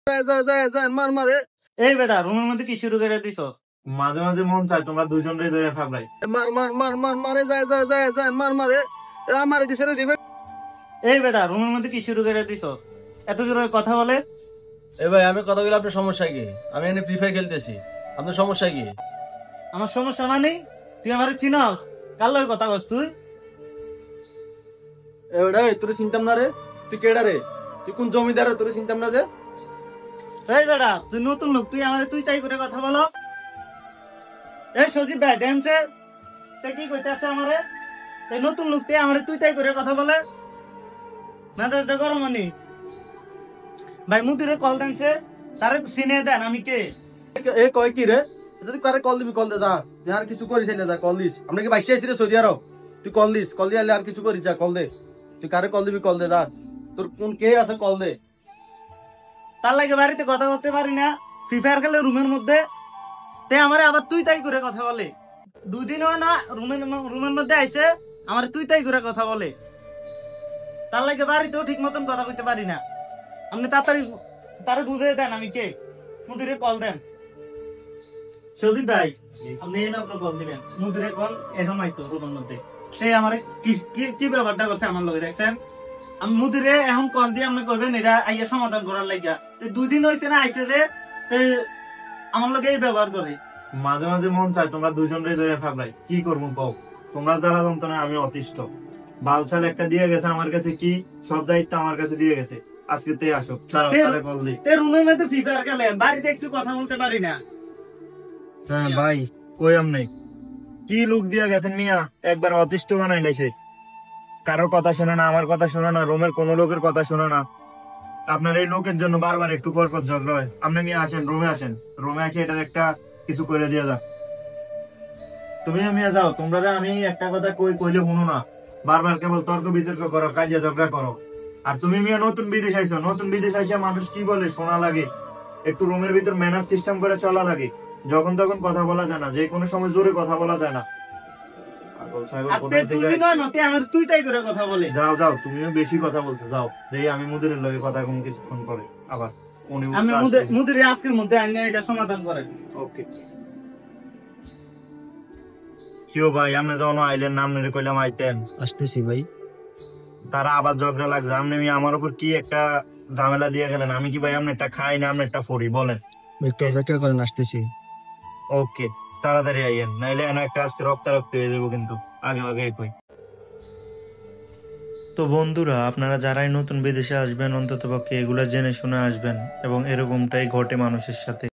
মার মারে। এই বেটা রুমের মধ্যে কি শুরু করে দিছস? মাঝে মাঝে মন চায় তোমরা দুইজন রে ধরে থাকলাই। মার মার মার মার মারে যায় মার মারে। মারে দিছে রে দিবে। এই বেটা রুমের মধ্যে কি শুরু করে দিছস? এত জোরে কথা বলে। এ ভাই আমি কথা বলে আপনার সমস্যা কি? আমি এখানে ফ্রি ফায়ার খেলতেছি, আপনার সমস্যা কি? আমার সমস্যা মানে তুই আমারে চিনস? কার লগে কথা কস তুই? এবারে তোর চিন্তাম না রে, তুই কেডা রে? তুই কোন জমিদার তোর চিন্তাম না যে? এই বেটা তুই নতুন লোক, তুই আমারে তুই তাই করে কথা বলো। এই সজীব ভাই দেমছে তে কি কইতাছে আমারে? এই নতুন লোক তে আমারে তুই তাই করে কথা বলে। মেজাজটা গরম আনি। ভাই মুদিরে কল দেনছে, তারে চিনে দেন আমি কে। এ কয় কি রে? যদি কারে কল দিবি কল দে যা। তুই আর কিছু করিস না যা, কল দিস। আমরা কি বাইশে আইছি রে সৌদি আরব? তুই কল দিস, কল দিয়ে আর কিছু করিস যা, কল দে। তুই কারে কল দিবি কল দে যা। তোর কোন কে আছে কল দে। তার লাগে বাড়িতে কথা বলতে পারি না, ফ্রি ফায়ার খেলে রুমের মধ্যে। তে আমারে আবার তুই তাই করে কথা বলে। দুদিন হয় না রুমের মধ্যে আইছে, আমারে তুই তাই করে কথা বলে। তার লাগে বাড়িতেও ঠিক মতন কথা বলতে পারি না। আপনি তাড়াতাড়ি তারে বুঝে দেন আমি কে। মুদিরে কল দেন। সজীব ভাই আপনি এই মাত্র কল দিবেন, মুদিরে কল এখন আইতো রুমের মধ্যে। সে আমারে কি ব্যাপারটা করছে আমার লগে দেখছেন? আমি মুদিরে এখন কল দিয়ে আপনি কইবেন এটা আইয়া সমাধান করার লাগিয়া। দুই দিন হয়েছে না আইছে যে আমার লগে এই ব্যবহার করে। মাঝে মাঝে মন চায় তোমরা দুইজন রে ধরে থাকলাই। কি করবো কও? তোমরা যারা যন্ত্রণা আমি অতিষ্ঠ। বালছাল একটা দিয়ে গেছে আমার কাছে, কি সব দায়িত্ব আমার কাছে দিয়ে গেছে। আজকে তে আসো, তারে কল দি। তে রুমের মধ্যে ফ্রি ফায়ার খেলে, বাড়িতে একটু কথা বলতে পারি না। হ্যাঁ ভাই কই আমনে কি লুক দিয়া গেছেন মিয়া, একবার অতিষ্ঠ বানাইলাইছে। কারোর কথা শোনে না, আমার কথা শোনে না, রোমের কোন লোকের কথা শোনে না। আপনার এই লোকের জন্য বারবার একটু পর পর ঝগড়া হয়। আপনি মিয়া আসেন, রোমে আসেন, রোমে আসে এটার একটা কিছু করে দিয়ে যা। তুমিও মিয়া যাও, তোমরা আমি একটা কথা কইলে শুনো না, বারবার কেবল তর্ক বিতর্ক করো, কাজিয়া ঝগড়া করো। আর তুমি মিয়া নতুন বিদেশ আইছো, নতুন বিদেশ আইসা মানুষ কি বলে শোনা লাগে। একটু রুমের ভিতর ম্যানার সিস্টেম করে চলা লাগে। যখন তখন কথা বলা যায় না, যে কোনো সময় জোরে কথা বলা যায় না। তুই তাই করে কথা বলে। যাও যাও, তুমিও বেশি কথা বলছো, যাও। যেই আমি মুদিরের লগে কথা কোন কিছুক্ষণ পরে আবার আমি মুদিরে আজকের মধ্যে আইনে এটা সমাধান করে। ওকে কিও ভাই, আপনি যখন আইলেন নাম নিয়ে কইলাম আইতেন। আসতেছি ভাই। তারা আবার ঝগড়া লাগছে। আপনি আমার উপর কি একটা ঝামেলা দিয়ে গেলেন। আমি কি ভাই আপনি একটা খাই না, আপনি একটা ফরি বলেন? একটু অপেক্ষা করেন, আসতেছি। ওকে তাড়াতাড়ি আইয়েন, নাইলে এনে একটা আজকে রক্তারক্ত হয়ে যাবো কিন্তু। আগে আগে কই। তো বন্ধুরা, আপনারা যারাই নতুন বিদেশে আসবেন অন্ততপক্ষে এগুলা জেনে শুনে আসবেন, এবং এরকমটাই ঘটে মানুষের সাথে।